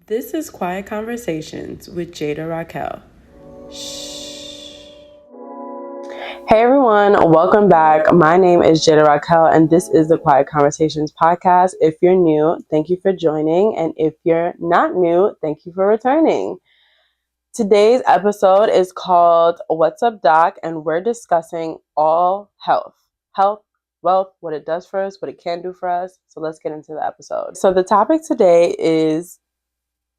This is Quiet Conversations with Jada Raquel. Shh. Hey everyone, welcome back. My name is Jada Raquel and this is the Quiet Conversations podcast. If you're new, thank you for joining. And if you're not new, thank you for returning. Today's episode is called What's Up Doc, and we're discussing all health. Health, wealth, what it does for us, what it can do for us. So let's get into the episode. So the topic today is,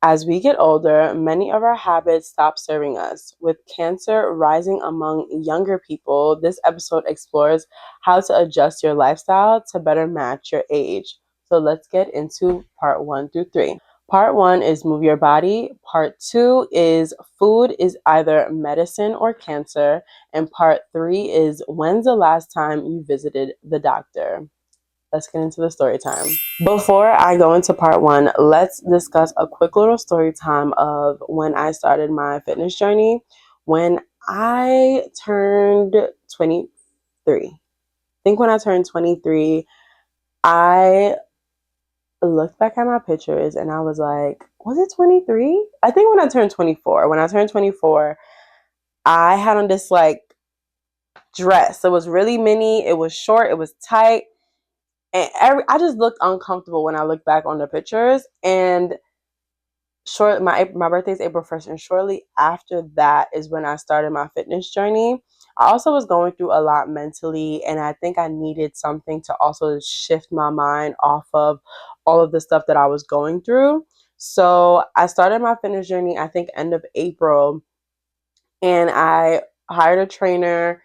as we get older, many of our habits stop serving us. With cancer rising among younger people, this episode explores how to adjust your lifestyle to better match your age. So let's get into part 1 through 3. Part 1 is move your body. Part 2 is food is either medicine or cancer. And part 3 is when's the last time you visited the doctor? Let's get into the story time. Before I go into part 1, let's discuss a quick little story time of when I started my fitness journey. When I turned 23. I think when I turned 23, I looked back at my pictures and I was like, was it 23? I think when I turned 24. When I turned 24, I had on this dress. It was really mini, it was short, it was tight. And I just looked uncomfortable when I look back on the pictures. And my birthday is April 1st, and shortly after that is when I started my fitness journey. I also was going through a lot mentally, and I think I needed something to also shift my mind off of all of the stuff that I was going through. So I started my fitness journey, I think, end of April, and I hired a trainer,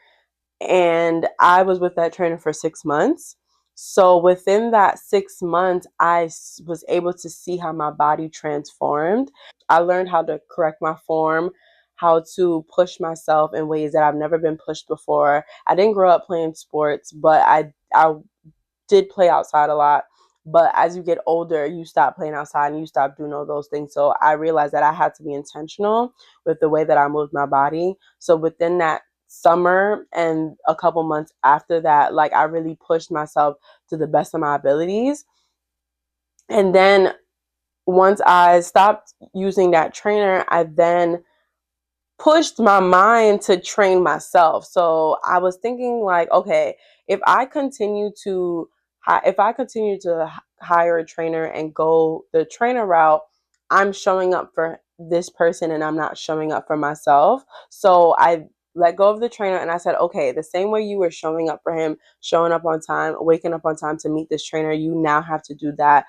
and I was with that trainer for 6 months. So within that 6 months, I was able to see how my body transformed. I learned how to correct my form, how to push myself in ways that I've never been pushed before. I didn't grow up playing sports, but I did play outside a lot. But as you get older, you stop playing outside and you stop doing all those things. So I realized that I had to be intentional with the way that I moved my body. So within that summer and a couple months after that, I really pushed myself to the best of my abilities. And then once I stopped using that trainer, I then pushed my mind to train myself. So I was thinking okay, if I continue to hire a trainer and go the trainer route, I'm showing up for this person and I'm not showing up for myself. So I let go of the trainer and I said, okay, the same way you were showing up for him, showing up on time, waking up on time to meet this trainer, you now have to do that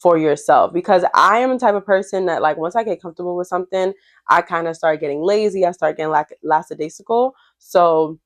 for yourself. Because I am the type of person that once I get comfortable with something, I kind of start getting lazy. I start getting lackadaisical. So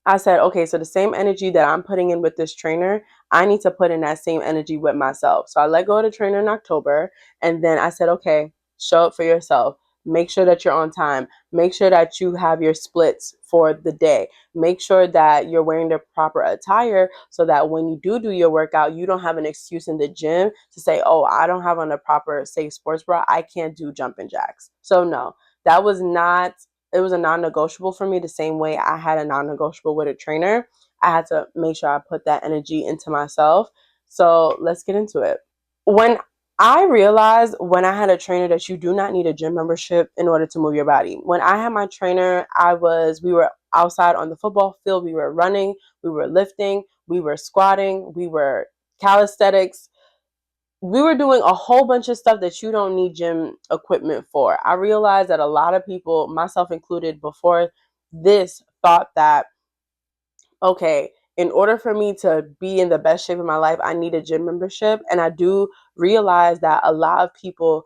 I said, okay, so the same energy that I'm putting in with this trainer, I need to put in that same energy with myself. So I let go of the trainer in October. And then I said, okay, show up for yourself. Make sure that you're on time. Make sure that you have your splits for the day. Make sure that you're wearing the proper attire so that when you do your workout, you don't have an excuse in the gym to say, oh, I don't have on a proper safe sports bra, I can't do jumping jacks. So no, that was not, it was a non-negotiable for me. The same way I had a non-negotiable with a trainer, I had to make sure I put that energy into myself. So let's get into it. When I realized when I had a trainer that you do not need a gym membership in order to move your body. When I had my trainer, we were outside on the football field, we were running, we were lifting, we were squatting, we were calisthenics. We were doing a whole bunch of stuff that you don't need gym equipment for. I realized that a lot of people, myself included, before this thought that, okay, in order for me to be in the best shape of my life, I need a gym membership. And I do realize that a lot of people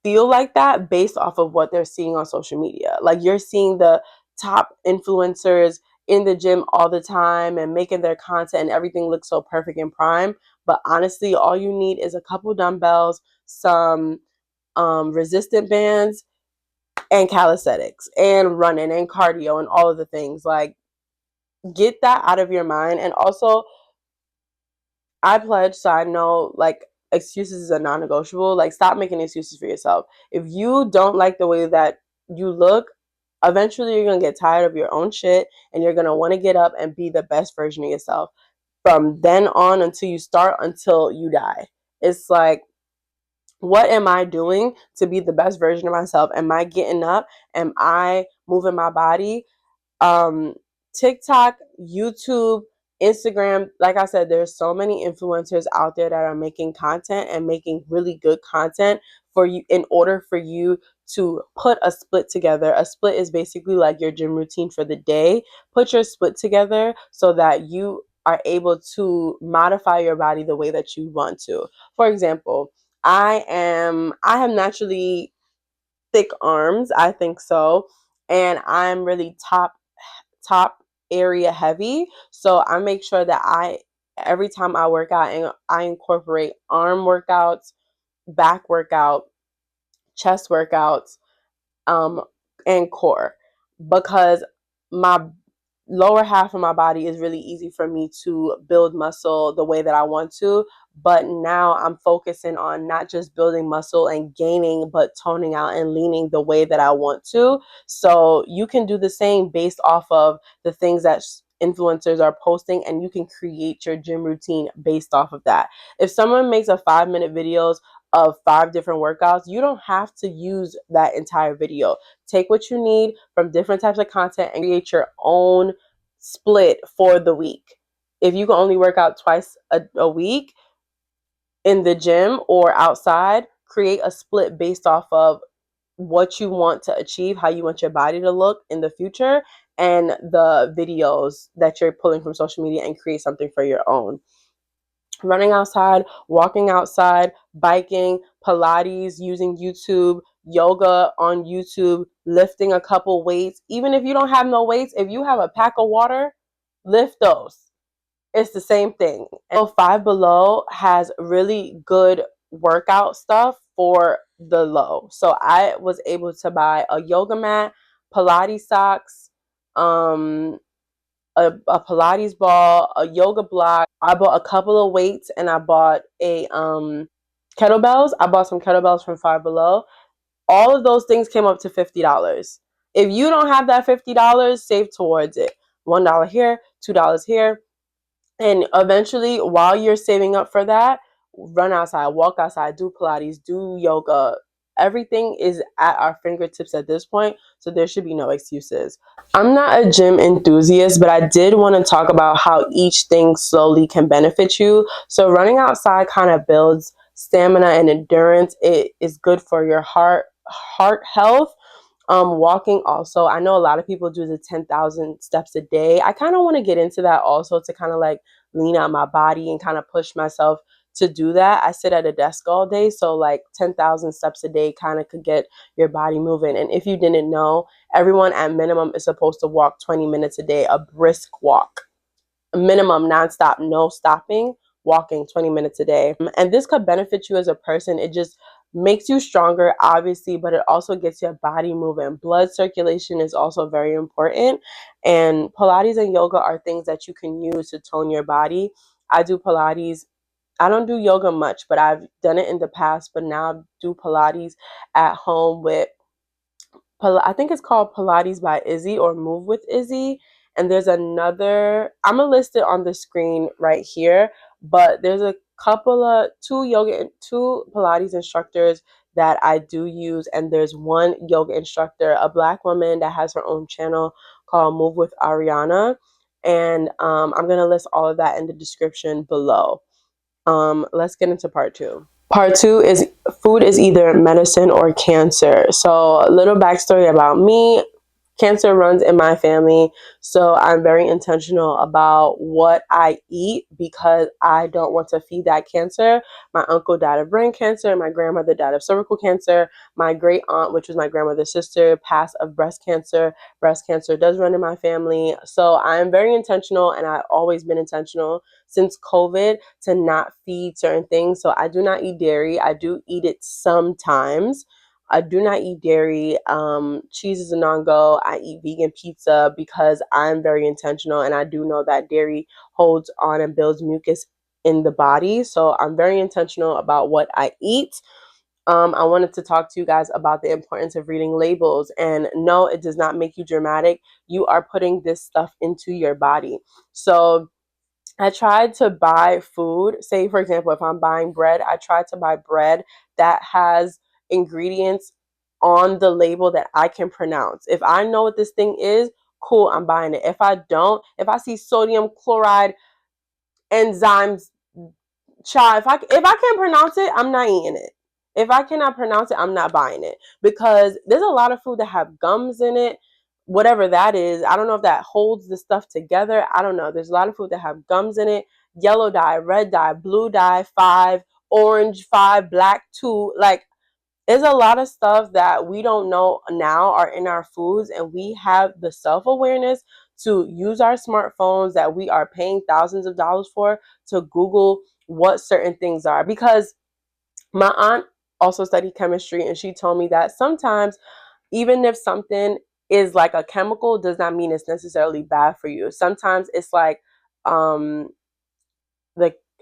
feel like that based off of what they're seeing on social media. You're seeing the top influencers in the gym all the time and making their content and everything looks so perfect and prime. But honestly, all you need is a couple dumbbells, some resistant bands, and calisthenics and running and cardio and all of the things. Get that out of your mind. And also, I pledge, so I know excuses is a non-negotiable. Stop making excuses for yourself. If you don't like the way that you look, eventually you're gonna get tired of your own shit and you're gonna want to get up and be the best version of yourself from then on until you die. It's What am I doing to be the best version of myself? Am I getting up? Am I moving my body? um TikTok, YouTube, Instagram, like I said, there's so many influencers out there that are making content and making really good content for you in order for you to put a split together. A split is basically like your gym routine for the day. Put your split together so that you are able to modify your body the way that you want to. For example, I have naturally thick arms, I think so, and I'm really top area heavy. So I make sure that every time I work out, and I incorporate arm workouts, back workout, chest workouts, um, and core, because my lower half of my body is really easy for me to build muscle the way that I want to. But now I'm focusing on not just building muscle and gaining, but toning out and leaning the way that I want to. So you can do the same based off of the things that influencers are posting, and you can create your gym routine based off of that. If someone makes a 5-minute videos of 5 different workouts, you don't have to use that entire video. Take what you need from different types of content and create your own split for the week. If you can only work out twice a week in the gym or outside, create a split based off of what you want to achieve, how you want your body to look in the future, and the videos that you're pulling from social media, and create something for your own. Running outside, walking outside, biking, Pilates, using YouTube, yoga on YouTube, lifting a couple weights. Even if you don't have no weights, if you have a pack of water, lift those. It's the same thing. And Five Below has really good workout stuff for the low. So I was able to buy a yoga mat, Pilates socks, a Pilates ball, a yoga block. I bought a couple of weights, and I bought a kettlebells. I bought some kettlebells from Five Below. All of those things came up to $50. If you don't have that $50, save towards it. $1 here, $2 here. And eventually, while you're saving up for that, run outside, walk outside, do Pilates, do yoga. Everything is at our fingertips at this point, so there should be no excuses. I'm not a gym enthusiast, but I did want to talk about how each thing slowly can benefit you. So running outside kind of builds stamina and endurance. It is good for your heart health. Walking also, I know a lot of people do the 10,000 steps a day. I kind of want to get into that also, to kind of like lean out my body and kind of push myself to do that. I sit at a desk all day, so like 10,000 steps a day kind of could get your body moving. And if you didn't know, everyone at minimum is supposed to walk 20 minutes a day, a brisk walk, minimum, nonstop, no stopping, walking 20 minutes a day. And this could benefit you as a person. It just makes you stronger, obviously, but it also gets your body moving. Blood circulation is also very important. And Pilates and yoga are things that you can use to tone your body. I do Pilates. I don't do yoga much, but I've done it in the past. But now I do Pilates at home with I think it's called Pilates by Izzy, or Move with Izzy. And there's another, I'm gonna list it on the screen right here, but there's a couple of two Pilates instructors that I do use. And there's one yoga instructor, a Black woman that has her own channel called Move with Ariana. And I'm gonna list all of that in the description below. Let's get into part two. Part two is food is either medicine or cancer. So a little backstory about me. Cancer runs in my family, so I'm very intentional about what I eat because I don't want to feed that cancer. My uncle died of brain cancer. My grandmother died of cervical cancer. My great aunt, which was my grandmother's sister, passed of breast cancer. Breast cancer does run in my family. So I'm very intentional, and I've always been intentional since COVID to not feed certain things. So I do not eat dairy. I do eat it sometimes. I do not eat dairy. Cheese is a non-go. I eat vegan pizza because I'm very intentional, and I do know that dairy holds on and builds mucus in the body. So I'm very intentional about what I eat. I wanted to talk to you guys about the importance of reading labels. And no, it does not make you dramatic. You are putting this stuff into your body. So I tried to buy food. Say, for example, if I'm buying bread, I try to buy bread that has ingredients on the label that I can pronounce. If I know what this thing is, cool, I'm buying it. If I don't, if I see sodium chloride enzymes, child, if I can't pronounce it, I'm not eating it. If I cannot pronounce it, I'm not buying it, because there's a lot of food that have gums in it, whatever that is. I don't know if that holds the stuff together. I don't know. There's a lot of food that have gums in it. Yellow dye, red dye, blue dye 5, orange 5, black 2. Like, there's a lot of stuff that we don't know now are in our foods, and we have the self-awareness to use our smartphones that we are paying thousands of dollars for to Google what certain things are. Because my aunt also studied chemistry, and she told me that sometimes, even if something is like a chemical, does not mean it's necessarily bad for you. Sometimes it's like the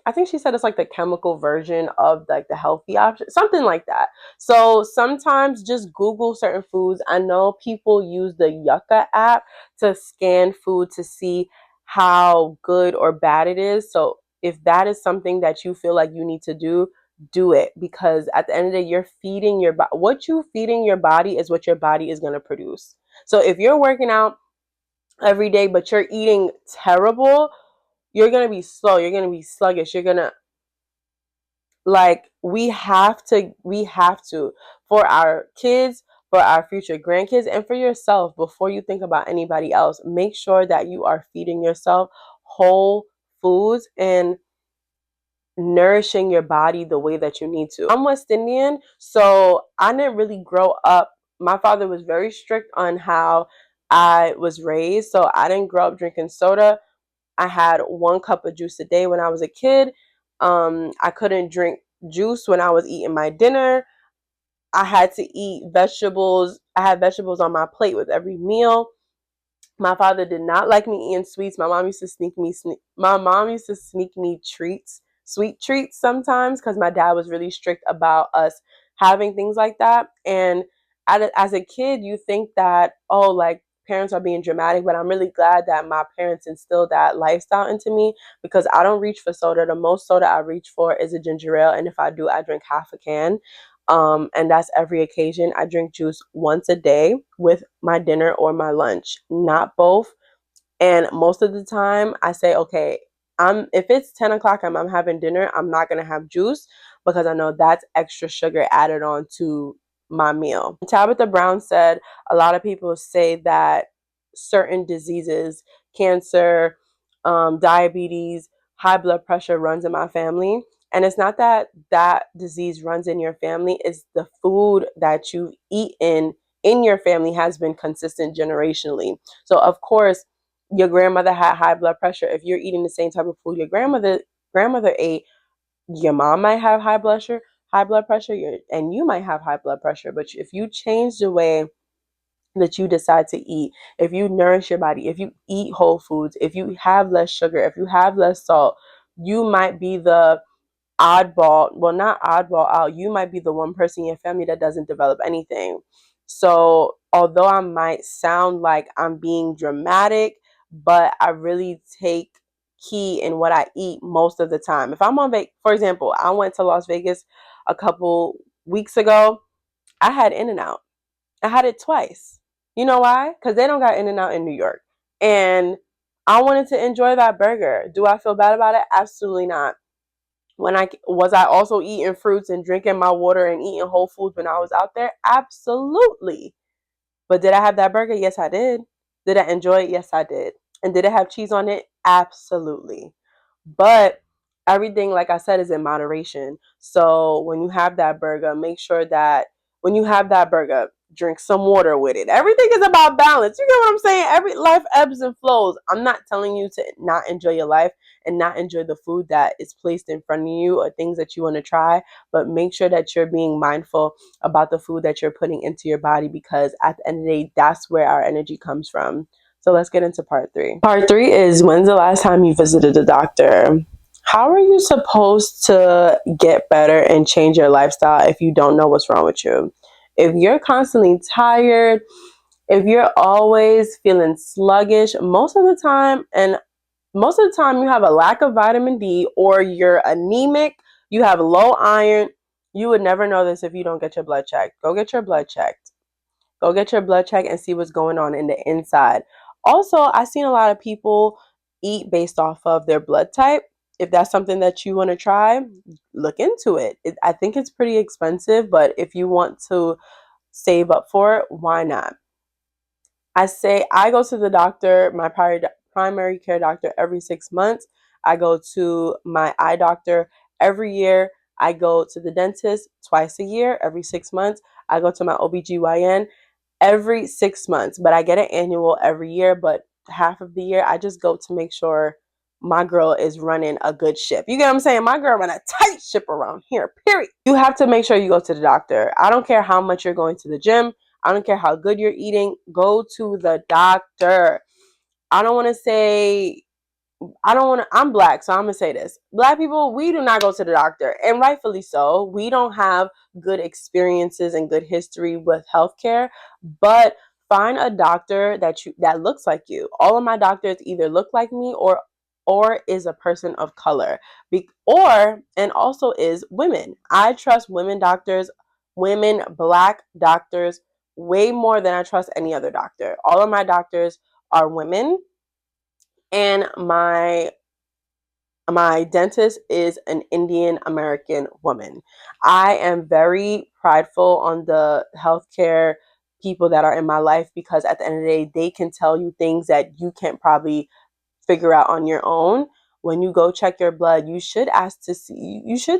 I think she said it's like the chemical version of like the healthy option, something like that. So sometimes just Google certain foods. I know people use the Yucca app to scan food to see how good or bad it is. So if that is something that you feel like you need to do it, because at the end of the day, you're feeding your body. What you feeding your body is what your body is going to produce. So if you're working out every day but you're eating terrible, you're going to be slow, you're going to be sluggish, you're going to, like, we have to, for our kids, for our future grandkids, and for yourself, before you think about anybody else, make sure that you are feeding yourself whole foods and nourishing your body the way that you need to. I'm West Indian, so I didn't really grow up. My father was very strict on how I was raised, so I didn't grow up drinking soda. I had 1 cup of juice a day when I was a kid. I couldn't drink juice when I was eating my dinner. I had to eat vegetables. I had vegetables on my plate with every meal. My father did not like me eating sweets. My mom used to sneak me treats, sweet treats sometimes, because my dad was really strict about us having things like that. And as a kid, you think that, oh, like, parents are being dramatic, but I'm really glad that my parents instilled that lifestyle into me, because I don't reach for soda. The most soda I reach for is a ginger ale, and if I do, I drink half a can. And that's every occasion. I drink juice once a day with my dinner or my lunch, not both. And most of the time, I say, okay, if it's 10 o'clock and I'm having dinner, I'm not gonna have juice, because I know that's extra sugar added on to my meal. Tabitha Brown said a lot of people say that certain diseases, cancer, diabetes, high blood pressure runs in my family. And it's not that that disease runs in your family, it's the food that you've eaten in your family has been consistent generationally. So of course, your grandmother had high blood pressure. If you're eating the same type of food your grandmother ate, your mom might have high blood pressure, and you might have high blood pressure. But if you change the way that you decide to eat, if you nourish your body, if you eat whole foods, if you have less sugar, if you have less salt, you might be the oddball, well, not oddball out, you might be the one person in your family that doesn't develop anything. So although I might sound like I'm being dramatic, but I really take key in what I eat most of the time. If I'm on for example, I went to Las Vegas a couple weeks ago. I had In-N-Out. I had it twice. You know why? Because they don't got In-N-Out in New York. And I wanted to enjoy that burger. Do I feel bad about it? Absolutely not. I also eating fruits and drinking my water and eating whole foods when I was out there? Absolutely. But did I have that burger? Yes, I did. Did I enjoy it? Yes, I did. And did it have cheese on it? Absolutely. But everything, like I said, is in moderation. So when you have that burger, make sure that when you have that burger, drink some water with it. Everything is about balance. You get what I'm saying? Every life ebbs and flows. I'm not telling you to not enjoy your life and not enjoy the food that is placed in front of you or things that you want to try, but make sure that you're being mindful about the food that you're putting into your body, because at the end of the day, that's where our energy comes from. So let's get into part 3. Part 3 is, when's the last time you visited a doctor? How are you supposed to get better and change your lifestyle if you don't know what's wrong with you? If you're constantly tired, if you're always feeling sluggish, most of the time, and most of the time you have a lack of vitamin D or you're anemic, you have low iron. You would never know this if you don't get your blood checked. Go get your blood checked. Go get your blood checked and see what's going on in the inside. Also, I've seen a lot of people eat based off of their blood type. If that's something that you want to try, look into it. I think it's pretty expensive, but if you want to save up for it, why not? I say I go to the doctor, my primary care doctor, every 6 months. I go to my eye doctor every year. I go to the dentist twice a year, every 6 months. I go to my OBGYN every 6 months, but I get an annual every year. But half of the year, I just go to make sure my girl is running a good ship. You get what I'm saying? My girl run a tight ship around here, period. You have to make sure you go to the doctor. I don't care how much you're going to the gym. I don't care how good you're eating. Go to the doctor. I don't want to say I'm black, so I'm going to say this. Black people, we do not go to the doctor, and rightfully so. We don't have good experiences and good history with healthcare, but find a doctor that looks like you. All of my doctors either look like me or is a person of color. And also is women. I trust women doctors, women black doctors way more than I trust any other doctor. All of my doctors are women, and my dentist is an Indian American woman. I am very prideful on the healthcare people that are in my life, because at the end of the day, they can tell you things that you can't probably figure out on your own. When you go check your blood, you should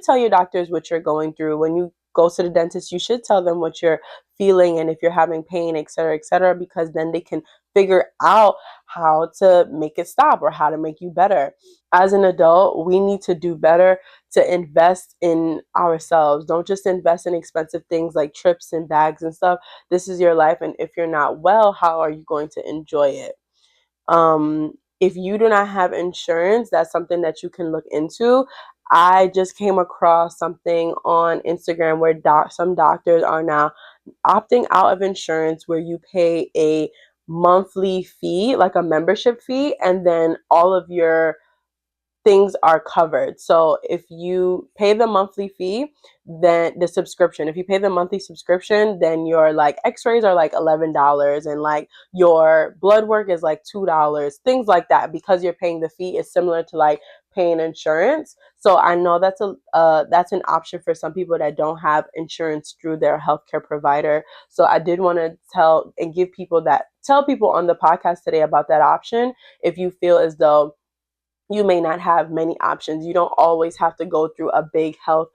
tell your doctors what you're going through. When you go to the dentist, you should tell them what you're feeling and if you're having pain, et cetera, because then they can figure out how to make it stop or how to make you better. As an adult, we need to do better to invest in ourselves. Don't just invest in expensive things like trips and bags and stuff. This is your life, and if you're not well, how are you going to enjoy it? If you do not have insurance, that's something that you can look into. I just came across something on Instagram where some doctors are now opting out of insurance, where you pay a monthly fee, like a membership fee, and then all of your things are covered. So if you pay the monthly fee, then if you pay the monthly subscription, then your like x-rays are like $11, and like your blood work is like $2, things like that, because you're paying the fee. Is similar to like paying insurance. So I know that's an option for some people that don't have insurance through their healthcare provider. So I did want to tell people on the podcast today about that option. If you feel as though you may not have many options, you don't always have to go through a big health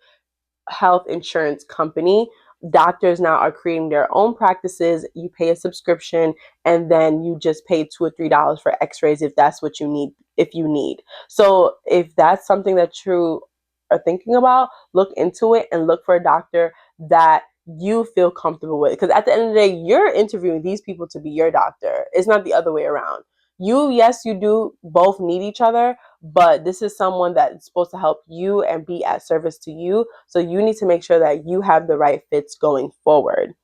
insurance company. Doctors now are creating their own practices. You pay a subscription, and then you just pay $2 or $3 for x-rays if that's what you need. So if that's something that you are thinking about, look into it and look for a doctor that you feel comfortable with, because at the end of the day, you're interviewing these people to be your doctor. It's not the other way around. Yes, you do both need each other, but this is someone that's supposed to help you and be at service to you. So you need to make sure that you have the right fits going forward.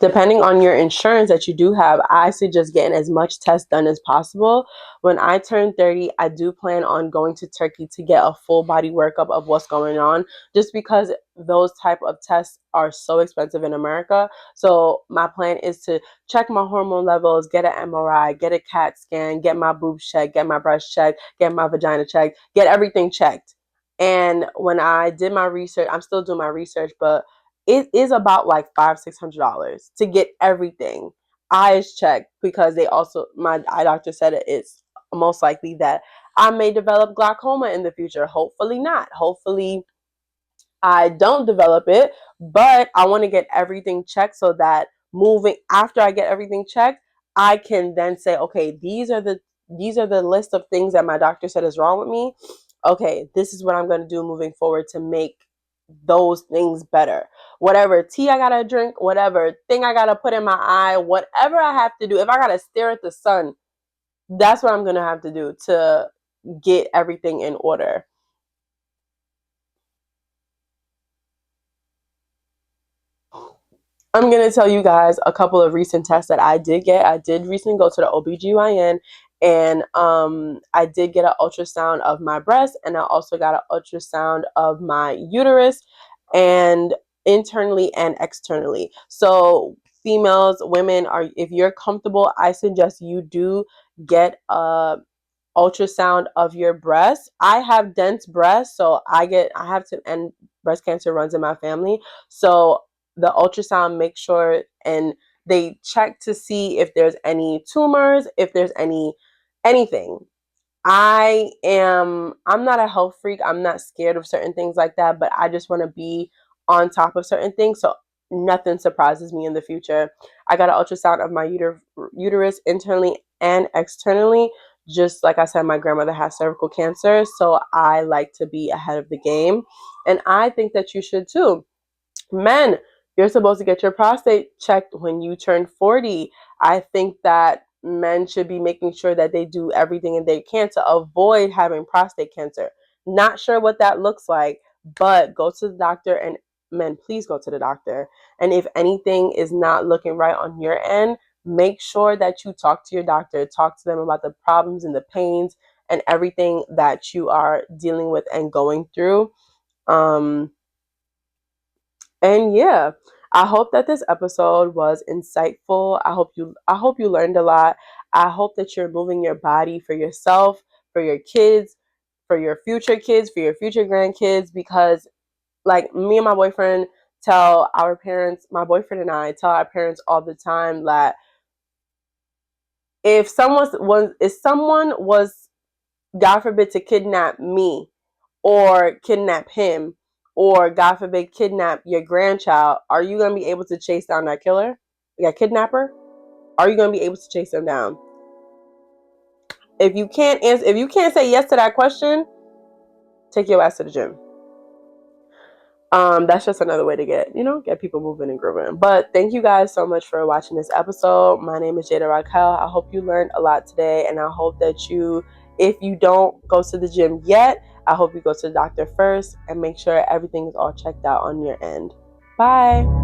Depending on your insurance that you do have, I suggest getting as much tests done as possible. When I turn 30, I do plan on going to Turkey to get a full body workup of what's going on, just because those type of tests are so expensive in America. So my plan is to check my hormone levels, get an MRI, get a CAT scan, get my boobs checked, get my breast checked, get my vagina checked, get everything checked. And when I did my research, I'm still doing my research, but it is about like $500-$600 to get everything eyes checked, because my eye doctor said it's most likely that I may develop glaucoma in the future. Hopefully not. Hopefully I don't develop it, but I want to get everything checked so that moving after I get everything checked, I can then say, okay, these are the list of things that my doctor said is wrong with me. Okay, this is what I'm going to do moving forward to make those things better. Whatever tea I gotta drink, whatever thing I gotta put in my eye, whatever I have to do, if I gotta stare at the sun, that's what I'm gonna have to do to get everything in order. I'm going to tell you guys a couple of recent tests that I did get. I did recently go to the OBGYN, and I did get an ultrasound of my breast, and I also got an ultrasound of my uterus, and internally and externally. So females, women, are if you're comfortable, I suggest you do get a ultrasound of your breast. I have dense breasts, so I have to, and breast cancer runs in my family. So the ultrasound makes sure, and they check to see if there's any tumors, if there's anything. I'm not a health freak. I'm not scared of certain things like that, but I just want to be on top of certain things so nothing surprises me in the future. I got an ultrasound of my uterus internally and externally. Just like I said, my grandmother has cervical cancer, so I like to be ahead of the game. And I think that you should too. Men, you're supposed to get your prostate checked when you turn 40. I think that men should be making sure that they do everything and they can to avoid having prostate cancer. Not sure what that looks like, but go to the doctor, and men, please go to the doctor. And if anything is not looking right on your end, make sure that you talk to your doctor, talk to them about the problems and the pains and everything that you are dealing with and going through. Um, and yeah, I hope that this episode was insightful. I hope you learned a lot. I hope that you're moving your body for yourself, for your kids, for your future kids, for your future grandkids, because like me and my boyfriend and I tell our parents all the time that if someone was God forbid to kidnap me, or kidnap him, or God forbid kidnap your grandchild, are you going to be able to chase down that killer, that kidnapper? Are you going to be able to chase them down? If you can't say yes to that question, take your ass to the gym. That's just another way to get people moving and grooving. But thank you guys so much for watching this episode. My name is Jada Raquel. I hope you learned a lot today, and I hope that if you don't go to the gym yet, I hope you go to the doctor first and make sure everything is all checked out on your end. Bye.